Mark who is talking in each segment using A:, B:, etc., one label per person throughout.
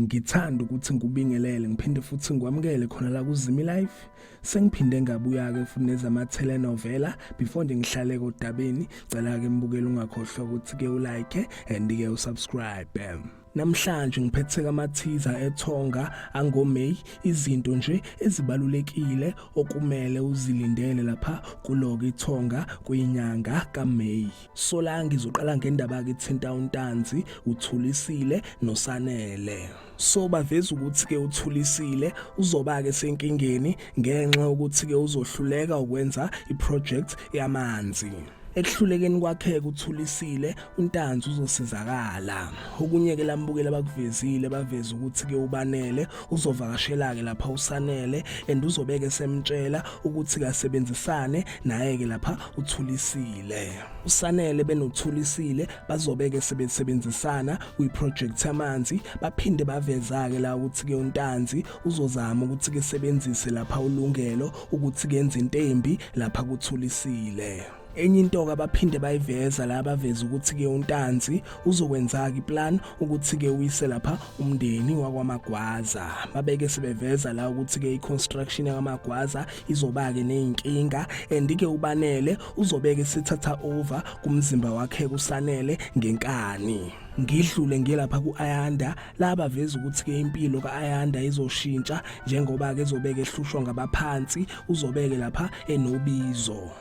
A: ngithanda ukuthi ngikubingelele ngiphinde futhi ngikwamukele khona la kuZimi Live. Sengiphinde ngabuya ke futhi nezama telenovela before ngihlale kodabeni. Cela ke mbukele ungakhohlwa ukuthi ke ulike and ke usubscribe. Namhlanje ngiphethe ama teaser ethonga angoMay, izinto nje ezibalulekile okumele uzilindele lapha kuloku ithonga kuyinyanga kaMay. So la ngizoqala ngendaba ke thinta uNtanzi, uThulisile noSanele. So baveza ukuthi ke uThulisile uzoba ke senkingeni ngenxa ukuthi ke uzohluleka ukwenza iproject yamanzi. Ekuhlulekeni kwakhe uThulisile uNtanzi uzosizakala. Okunye ke lambukela bakuvezile baveza ukuthi ke uBanele uzovakashela ke lapha uSanele and uzobeke semtshela ukuthi kasebenzisane naye ke lapha uThulisile. uSanele benoThulisile bazobeke sebenzisana kwiproject yamanzi, baphinde baveza ke la ukuthi ke uNtanzi uzozama ukuthi ke sebenzise lapha ulungelo ukuthi kenze intembi lapha kuThulisile. Enye into ke abaphinde bayiveza la baveza ukuthi ke uNtanzi uzokwenza iplan ukuthi ke uyise lapha umndeni wakwaMagwaza. Babeke sebeveza la ukuthi ke iconstruction yaMagwaza izoba ke nezinkinga and ke uBanele uzobeke sithatha over kumzimba wakhe kuSanele ngenkani. Ngidlule ngelapha kuAyanda laba veza ukuthi ke impilo kaAyanda izoshintsha njengoba ke ezobeke ehlushwa ngabaphansi, uzobeke lapha enobizo.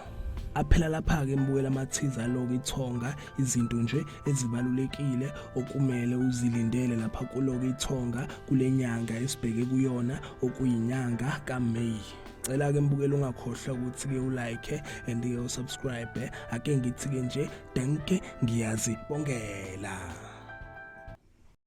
A: Aphela lapha ke mbukela amathiza lokho ithonga, izinto nje ezibalulekile okumele uzilindele lapha kuloko ithonga kulenyanga esibheke kuyona okuyinyanga kaMay. Cela ke mbukela ungakhohlwa ukuthi ke ulike and ke usubscribe. Ake ngithi ke nje danke ngiyazibongela.